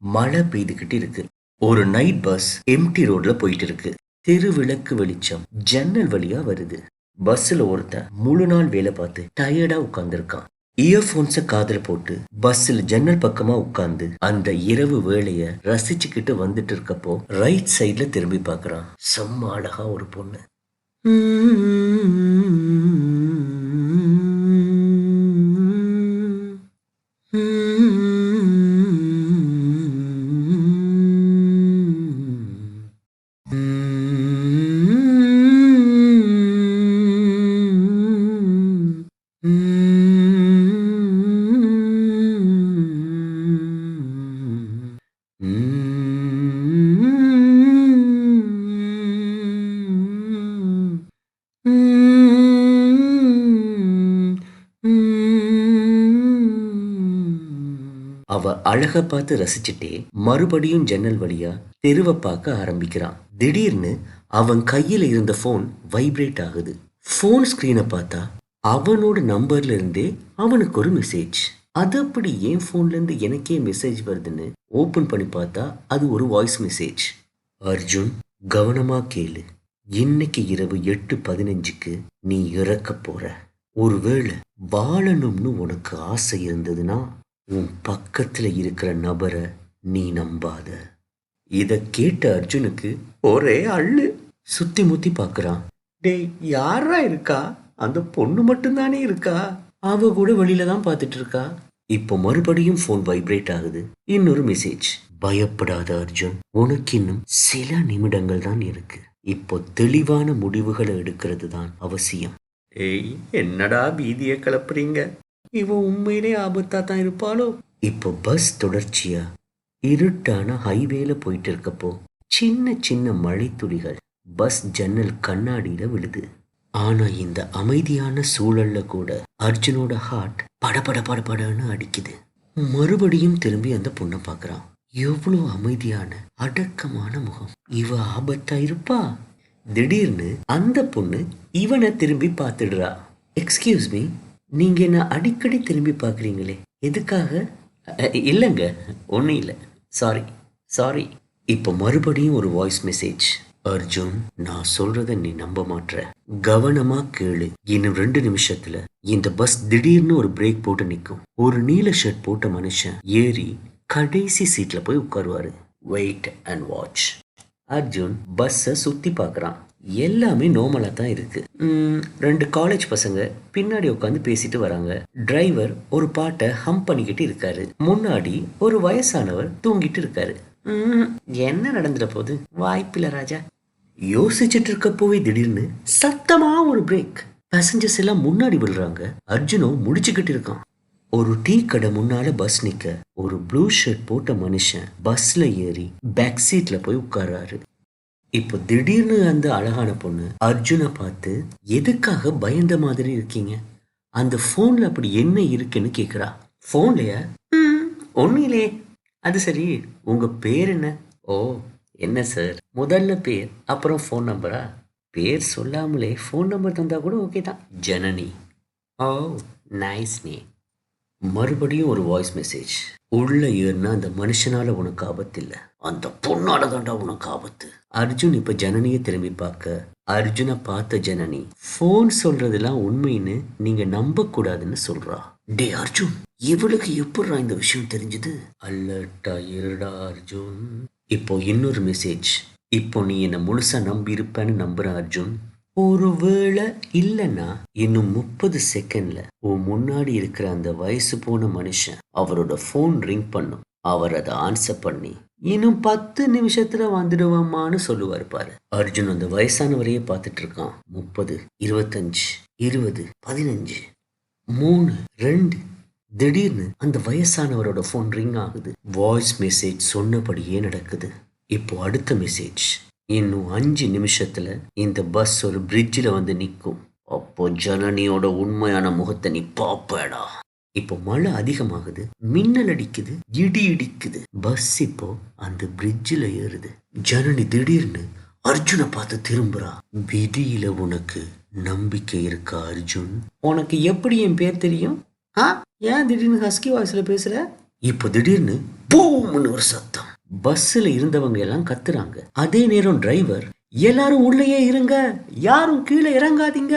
மழை பெய்துகிட்டு இருக்கு. ஒரு நைட் பஸ் எம்டி ரோட்ல போயிட்டு இருக்கு. தெரு விளக்கு வெளிச்சம் ஜன்னல் வழியா வருது. பஸ்ல ஒருத்தன் முழு நாள் வேலை பார்த்து டயர்டா உட்கார்ந்துருக்கான். இயர்போன்ஸ காதுல போட்டு பஸ்ல ஜன்னல் பக்கமா உட்கார்ந்து அந்த இரவு வேலைய ரசிச்சுக்கிட்டு வந்துட்டு இருக்கப்போ ரைட் சைட்ல திரும்பி பார்க்கறான். செம்ம அழகா ஒரு பொண்ணு. அவ அழக பார்த்து ரசிச்சுட்டே மறுபடியும் ஜன்னல் வழியா தெருவை பார்க்க ஆரம்பிக்கிறான். திடீர்னு அவன் கையில இருந்த போன் வைப்ரேட் ஆகுது. போன் ஸ்கிரீனை பார்த்தா அவனோட நம்பர்ல இருந்தே அவனுக்கு ஒரு மெசேஜ். அது அப்படி என் போன்ல இருந்து எனக்கே மெசேஜ் வருதுன்னு ஓபன் பண்ணி பார்த்தா அது ஒரு வாய்ஸ் மெசேஜ். அர்ஜுன், கவனமா கேளு. இன்னைக்கு இரவு 8:15க்கு நீ இறக்க போற. ஒருவேளை வாழணும்னு உனக்கு ஆசை இருந்ததுன்னா உன் பக்கத்துல இருக்கிற நபரை நீ நம்பாத. இத கேட்ட அர்ஜுனுக்கு ஒரே அள்ளு. சுத்தி முத்தி பாக்குறான். டேய், யாரா இருக்கா? அந்த பொண்ணு மட்டும்தானே இருக்கா? அவ கூட வெளியில தான் பார்த்துட்டு இருக்கா. இப்போ மறுபடியும் போன் வைப்ரேட் ஆகுது. இன்னொரு மெசேஜ். பயப்படாத அர்ஜுன், உனக்கு இன்னும் சில நிமிடங்கள் தான் இருக்கு. இப்போ தெளிவான முடிவுகளை எடுக்கிறது தான் அவசியம். ஏய், என்னடா பீதிய கிளப்புறீங்க? இவன் உண்மையிலே ஆபத்தா தான் இருப்பாளோ? இப்போ பஸ் தொடர்ச்சியா இருட்டான ஹைவேல போயிட்டு இருக்கப்போ சின்ன சின்ன மழை துளிகள் பஸ் ஜன்னல் கண்ணாடியில விழுது. ஆனா இந்த அமைதியான சூழல்ல கூட அர்ஜுனோட ஹார்ட் படபட படபடன்னு அடிக்குது. மறுபடியும் திரும்பி அந்த பொண்ணை பாக்குறான். எவ்வளவு அமைதியான அடக்கமான முகம். இவ ஆபத்தா இருப்பா? திடீர்னு அந்த பொண்ணு இவனை திரும்பி பார்த்துடுறா. எக்ஸ்கியூஸ் மீ, நீங்க என்ன அடிக்கடி திரும்பி பார்க்குறீங்களே, எதுக்காக? இல்லைங்க, ஒன்றும் இல்லை, சாரி சாரி. இப்போ மறுபடியும் ஒரு வாய்ஸ் மெசேஜ். அர்ஜுன், நான் சொல்றத நீ நம்ப மாட்ற. கவனமா கேளு. இன்னும் 2 நிமிஷத்துல இந்த பஸ் திடீர்னு ஒரு பிரேக் போட்டு நிற்கும். ஒரு நீல ஷர்ட் போட்ட மனுஷன் ஏறி கடைசி சீட்ல போய் உட்காருவாரு. Wait and watch. அர்ஜுன் பஸ்ஸை சுத்தி பார்க்கறான். எல்லாமே நார்மலா தான் இருக்கு. 2 காலேஜ் பசங்க பின்னாடி உட்காந்து பேசிட்டு வராங்க. டிரைவர் ஒரு பாட்டை ஹம் பண்ணிக்கிட்டு இருக்காரு. முன்னாடி ஒரு வயசானவர் தூங்கிட்டு இருக்காரு. என்ன நடந்துட போகுது? வாய்ப்பில்ல ராஜா. யோசிச்சுட்டு இருக்கப்போவே திடீர்னு சத்தமா ஒரு பிரேக். பேசஞ்சர்ஸ் எல்லாம் முன்னாடி விழுறாங்க. அர்ஜுனும் முடிச்சுக்கிட்டு இருக்கான். ஒரு டீ கடை முன்னால பஸ் நிக்க ஒரு ப்ளூ ஷர்ட் போட்ட மனுஷன் பஸ்ல ஏறி பேக் சீட்ல போய் உட்கார்றாரு. இப்போ திடீர்னு அந்த அழகான பொண்ணு அர்ஜுனை பார்த்து, எதுக்காக பயந்த மாதிரி இருக்கீங்க? அந்த போன்ல அப்படி என்ன இருக்குன்னு கேக்குறா. போன்லயா? ஒன்னும் இல்லையே. அது சரி, உங்க பேர் என்ன? ஓ, என்ன சார், முதல்ல பேர் அப்புறம் போன் நம்பரா? பேர் சொல்லாமலே போன் நம்பர் தந்தா கூட ஓகே தான். ஜனனி. ஓ, நைஸ் நேம். மறுபடியும் ஒரு வாய்ஸ் மெசேஜ். உள்ள ஏறினா அந்த மனுஷனால உனக்கு ஆபத்து இல்ல, அந்த பொண்ணால தாண்டா உனக்கு ஆபத்து. அர்ஜுன் இப்ப ஜனனியை திரும்பி பார்க்க, அர்ஜுனை பார்த்த ஜனனி போன் சொல்றதெல்லாம் உண்மைன்னு நீங்க நம்ப கூடாதுன்னு சொல்றா. டே அர்ஜுன், இவளுக்கு எப்படா இந்த விஷயம் தெரிஞ்சது? அலர்ட்டா இருடா அர்ஜுன். இப்போ இன்னொரு மெசேஜ். இப்போ நீ என்ன முழுசா நம்பி இருப்பேன்னு நம்புற அர்ஜுன். ஒருவேளை இல்லைன்னா இன்னும் 30 செகண்ட்ல உன் முன்னாடி இருக்கிற அந்த வயசு போன மனுஷன் அவரோட போன் ரிங் பண்ணும். அவர் அதை ஆன்சர் பண்ணி இன்னும் 10 நிமிஷத்துல வந்துடுவாமான்னு சொல்லுவாரு பாரு. அர்ஜுன் அந்த வயசானவரையே பார்த்துட்டு இருக்கான். 30, 25, 20, 15, 3, 2. திடீர்னு அந்த வயசானவரோட போன் ரிங் ஆகுது. வாய்ஸ் மெசேஜ் சொன்னபடியே நடக்குது. இப்போ அடுத்த மெசேஜ். இன்னும் 5 நிமிஷத்துல இந்த பஸ் ஒரு பிரிட்ஜில் வந்து நிற்கும். அப்போ ஜனனியோட உண்மையான முகத்தை நீ பாப்படா. இப்போ மழை அதிகமாகுது, மின்னல் அடிக்குது, இடி இடிக்குது. பஸ் இப்போ அந்த பிரிட்ஜில் ஏறுது. ஜனனி திடீர்னு அர்ஜுனை பார்த்து திரும்புறா. விதியில உனக்கு நம்பிக்கை இருக்கா அர்ஜுன்? உனக்கு எப்படி என் பேர் தெரியும்? ஏன் திடீர்னு ஹஸ்கி வாய்ஸ்ல பேசுற? இப்போ திடீர்னு பூம்னு ஒரு சத்தம். பஸ்ல இருந்தவங்க எல்லாம் கத்துறாங்க. அதே நேரம் டிரைவர், எல்லாரும் உள்ளேயே இருங்க, யாரும் கீழே இறங்காதீங்க.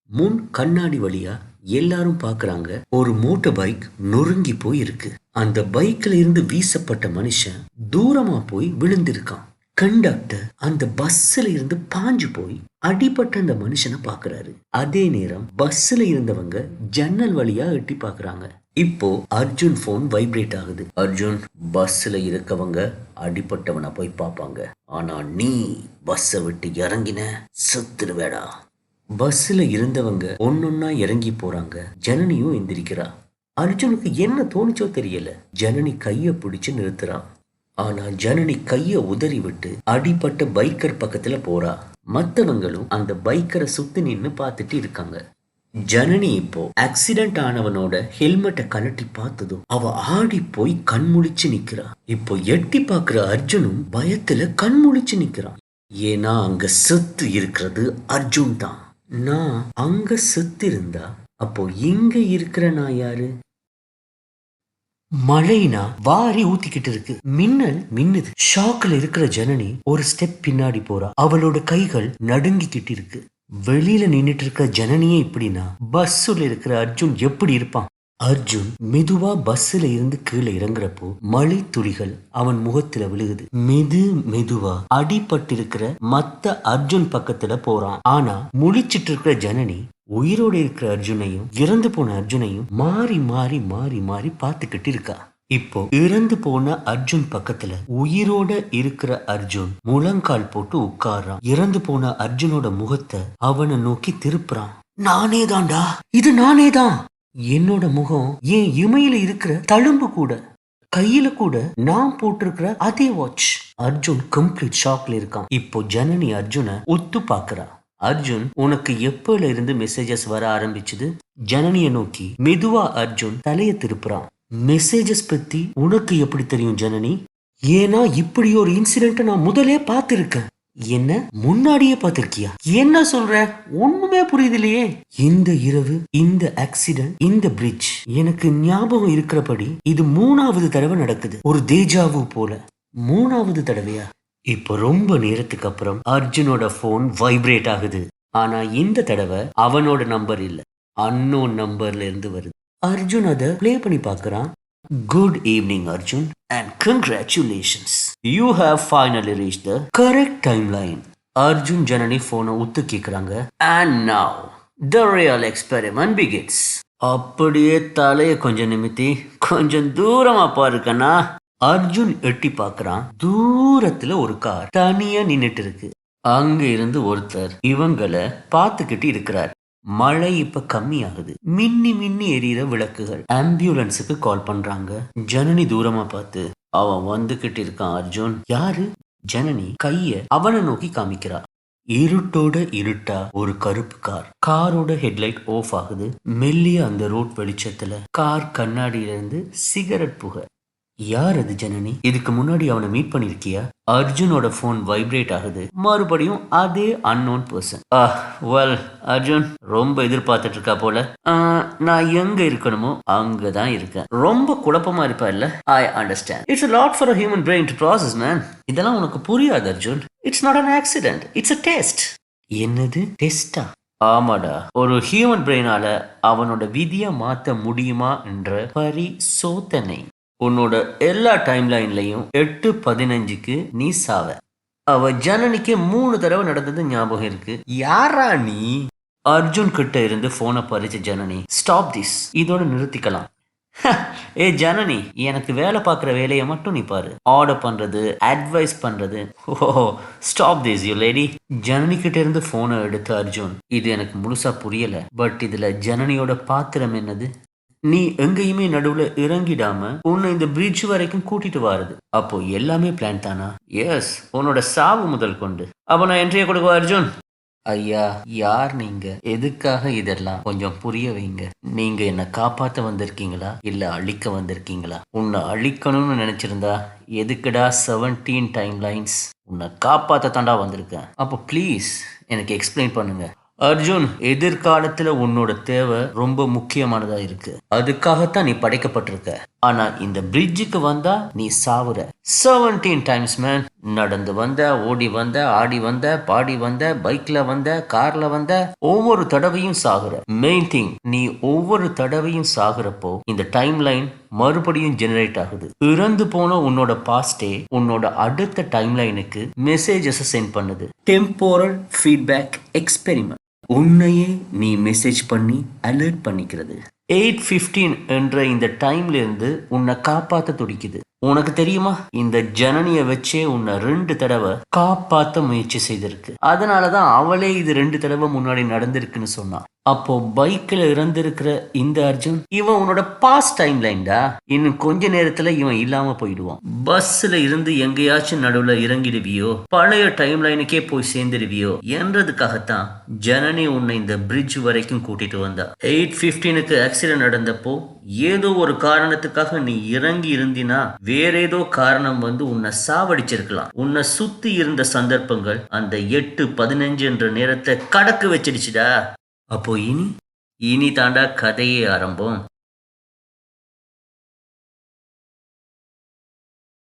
முன் கண்ணாடி வழியா எல்லாரும் பாக்குறாங்க, ஒரு மோட்டார் பைக் நொறுங்கி போய் இருக்கு. அந்த பைக்ல இருந்து வீசப்பட்ட மனுஷன் தூரமா போய் விழுந்திருக்கான். கண்டக்டர் அந்த பஸ்ல இருந்து பாஞ்சு போய் அடிபட்ட அந்த மனுஷனை பாக்குறாரு. அதே நேரம் பஸ்ல இருந்தவங்க ஜன்னல் வழியா எட்டி பாக்குறாங்க. இப்போ அர்ஜுன் போன் வைப்ரேட் ஆகுது. அர்ஜுன், பஸ்ல இருக்கவங்க அடிபட்டவனை போய் பாப்பாங்க, ஆனா நீ பஸ்ஸை விட்டு இறங்கின செத்துருவேடா. பஸ்ல இருந்தவங்க ஒன்னொன்னா இறங்கி போறாங்க. ஜனனியும் எந்திரிக்கிறா. அர்ஜுனுக்கு என்ன தோணுச்சோ தெரியல. ஜனனி கைய பிடிச்சு நிறுத்துறா. ஆனா ஜனனி கைய உதறி விட்டு அடிப்பட்ட பைக்கர் பக்கத்துல போறா. மத்தவங்களும் அந்த பைக்கரை சுத்தி நின்னு பார்த்துட்டு இருக்காங்க. ஜனனி இப்போ ஆக்சிடென்ட் ஆனவனோட ஹெல்மெட்டை கழட்டி பார்த்ததும் அவ ஆடி போய் கண்முழிச்சு நிக்கிறா. இப்போ எட்டி பாக்குற அர்ஜுனும் பயத்துல கண்முழிச்சு நிக்கிறான். ஏன்னா அங்க செத்து இருக்கிறது அர்ஜுன் தான். நான் அங்க செத்து இருந்தா அப்போ இங்க இருக்கிற நான் யாரு? மழைனா வாரி ஊத்திக்கிட்டு இருக்கு. மின்னல் மின்னுது. ஷாக்ல இருக்கிற ஜனனி ஒரு ஸ்டெப் பின்னாடி போறா. அவளோட கைகள் நடுங்கிக்கிட்டு இருக்கு. வெளியில நின்னுட்டு இருக்க ஜனனியே இப்படின்னா பஸ்ல இருக்கிற அர்ஜுன் எப்படி இருப்பான்? அர்ஜுன் மெதுவா பஸ்ல இருந்து கீழே இறங்குறப்போ மழை துளிகள் அவன் முகத்துல விழுகுது. மெதுவா அடிபட்டிருக்கிற மத்த அர்ஜுன் பக்கத்துல போறான். ஆனா முழிச்சிட்டு இருக்கிற ஜனனி உயிரோடு இருக்கிற அர்ஜுனையும் இறந்து போன அர்ஜுனையும் மாறி மாறி மாறி மாறி பார்த்துக்கிட்டு இருக்கா. இப்போ இறந்து போன அர்ஜுன் பக்கத்துல உயிரோட இருக்கிற அர்ஜுன் முழங்கால் போட்டு உட்கார்றான். இறந்து போன அர்ஜுனோட முகத்தை அவனை நோக்கி திருப்புறான். நானே தான்டா, இது நானே தான். என்னோட முகம், என் இமையில இருக்கிற தழும்பு கூட, கையில கூட நான் போட்டிருக்கிற அதே வாட்ச். அர்ஜுன் கம்ப்ளீட் ஷாக்ல இருக்கான். இப்போ ஜனனி அர்ஜுனை ஒத்து பாக்குறா. அர்ஜுன், உனக்கு எப்பல இருந்து மெசேஜஸ் வர ஆரம்பிச்சது? ஜனனிய நோக்கி மெதுவா அர்ஜுன் தலைய திருப்புறான். மெசேஜஸ் பத்தி உனக்கு எப்படி தெரியும் ஜனனி? ஏன்னா இப்படி ஒரு இன்சிடென்ட் நான் முதலே பார்த்திருக்கேன். என்ன முன்னாடியே பார்த்திருக்கியா? என்ன சொல்ற? ஒண்ணுமே புரியுது இல்லையே. இந்த இரவு, இந்த ஆக்சிடென்ட், இந்த பிரிட்ஜ், எனக்கு ஞாபகம் இருக்கிறபடி இது 3வது தடவை நடக்குது. ஒரு தேஜாவு போல. 3வது தடவையா? இப்போ ரொம்ப நேரத்துக்கு அப்புறம் அர்ஜுனோட போன் வைப்ரேட் ஆகுது. ஆனா இந்த தடவை அவனோட நம்பர் இல்ல, அன்னோன் நம்பர்ல இருந்து வருது. அர்ஜுன் அதை பிளே பண்ணி பார்க்கறான். Good evening, Arjun, and congratulations. You have finally reached the correct timeline. Arjun Janani போனை உத்து கேக்குறாங்க. And now, the real experiment begins. அப்படியே தலைய கொஞ்சம் நிமித்தி கொஞ்சம் தூரமா பாருக்கண்ணா. அர்ஜுன் எட்டி பாக்குறான். தூரத்துல ஒரு கார் தனியா நின்னுட்டு இருக்கு. அங்க இருந்து ஒருத்தர் இவங்களை பார்த்துக்கிட்டு இருக்கிறார். மழை இப்ப கம்மியாகுது. மின்னி மின்னி எரியிற விளக்குகள். ஆம்புலன்ஸுக்கு கால் பண்றாங்க. ஜனனி தூரமா பார்த்து, அவன் வந்துகிட்டு இருக்கான் அர்ஜுன். யாரு? ஜனனி கைய அவனை நோக்கி காமிக்கிறா. இருட்டோட இருட்டா ஒரு கருப்பு கார். காரோட ஹெட்லைட் ஆஃப் ஆகுது. மெல்லிய அந்த ரோட் வெளிச்சத்துல கார் கண்ணாடியில இருந்து சிகரெட் புகை. யார் அது ஜனனி? இதுக்கு முன்னாடி அவனை மீட் பண்ணிருக்கியா? அர்ஜுனோட போன் வைப்ரேட் ஆகுது. மறுபடியும் அதே அன்னோன் பர்சன். வெல் அர்ஜுன், ரொம்ப எதிர்பார்த்துட்டு இருக்கா போல. நான் எங்க இருக்கணுமோ அங்கதான் இருக்கேன். ரொம்ப குழப்பமா இருப்பா இல்ல? I understand. It's a lot for a human brain to process, man. இதெல்லாம் உனக்கு புரியாது Arjun. It's not an accident. It's a test. என்னது டெஸ்டா? ஆமாடா, ஒரு ஹியூமன் பிரெயினால அவனோட விதியை மாத்த முடியுமா என்ற பரிசோதனை. உன்னோட எல்லா டைம் லைன்லயும் 8:15க்கு நீ சாவ. அவ ஜனனிக்கு 3 தடவை நடந்தது ஞாபகம் இருக்கு. யாரா நீ? அர்ஜுன் கிட்ட இருந்து போனை பறிச்ச ஜனனி, ஸ்டாப் திஸ், இதோட நிறுத்திக்கலாம். ஏ ஜனனி, எனக்கு வேலை பார்க்குற வேலையை மட்டும் நீ பாரு. ஆர்டர் பண்றது, அட்வைஸ் பண்றது. Oh stop this you lady. Janani கிட்ட இருந்து போனை எடுத்த அர்ஜுன், இது எனக்கு முழுசா புரியல, பட் இதுல ஜனனியோட பாத்திரம் என்னது? நீ எங்கேயுமே நடுவுல இறங்கிடாம உன்னை இந்த பிரிட்ஜ் வரைக்கும் கூட்டிட்டு வாருது. அப்போ எல்லாமே பிளான் தானா? எஸ், உன்னோட சாவு முதல் கொண்டு. அப்ப நான் என்ட்ரியை கொடுக்க அர்ஜுன். ஐயா, யார் நீங்க? எதுக்காக இதெல்லாம் கொஞ்சம் புரிய வைங்க. நீங்க என்ன காப்பாத்த வந்திருக்கீங்களா இல்ல அழிக்க வந்திருக்கீங்களா? உன்னை அழிக்கணும்னு நினைச்சிருந்தா எதுக்குடா 17 டைம் லைன்ஸ்? உன்னை காப்பாத்த தாண்டா வந்திருக்கேன். அப்போ ப்ளீஸ் எனக்கு எக்ஸ்பிளைன் பண்ணுங்க. அர்ஜுன், எதிர்காலத்துல உன்னோட தேவை ரொம்ப முக்கியமானதா இருக்கு. அதுக்காகத்தான் நீ படைக்கப்பட்டிருக்க. ஆனா இந்த பிரிட்ஜுக்கு வந்தா நீ சாவுற. 17 டைம்ஸ் மேன். நடந்து வந்த, ஓடி வந்த, ஆடி வந்த, பாடி வந்த, பைக்ல வந்த, கார்ல வந்த, ஒவ்வொரு தடவையும் சாகுற. மெயின் திங், நீ ஒவ்வொரு தடவையும் சாகுறப்போ இந்த டைம் லைன் மறுபடியும் ஜெனரேட் ஆகுது. இறந்து போன உன்னோட பாஸ்டே உன்னோட அடுத்த டைம் லைனுக்கு மெசேஜஸ் சென்ட் பண்ணுது. Temporal feedback experiment. உன்னையே நீ மெசேஜ் பண்ணி அலர்ட் பண்ணிக்கிறது. 8:15 என்ற இந்த டைம்ல இருந்து உன்னை காப்பாத்த துடிக்குது. உனக்கு தெரியுமா, இந்த ஜனனிய வச்சே உன்னை 2 தடவை காப்பாத்த முயற்சி செய்திருக்கு. அதனாலதான் அவளே இது 2 தடவை முன்னாடி நடந்திருக்குன்னு சொன்னா. அப்போ பைக்ல இறந்திருக்கிற இந்த அர்ஜுன், இவன் உன்னோட பாஸ்ட் டைம் லைன்டா. இன்னும் கொஞ்ச நேரத்துல இவன் இல்லாம போயிடுவான். பஸ்ல இருந்து எங்கேயாச்சும் நடுவுல இறங்கிடுவியோ, பழைய டைம் லைனுக்கே போய் சேர்ந்துடுவியோ என்றதுக்காகத்தான் ஜனனி உன்னை இந்த பிரிட்ஜ் வரைக்கும் கூட்டிட்டு வந்தா. 8:15க்கு ஆக்சிடென்ட் நடந்தப்போ ஏதோ ஒரு காரணத்துக்காக நீ இறங்கி இருந்தினா வேற ஏதோ காரணம் வந்து உன்னை சாவடிச்சிருக்கலாம். உன்னை சுத்தி இருந்த சந்தர்ப்பங்கள் அந்த 8:15 என்ற நேரத்தை கடக்கு வச்சிடுச்சுடா. அப்போ இனி தாண்டா கதையே ஆரம்பம்.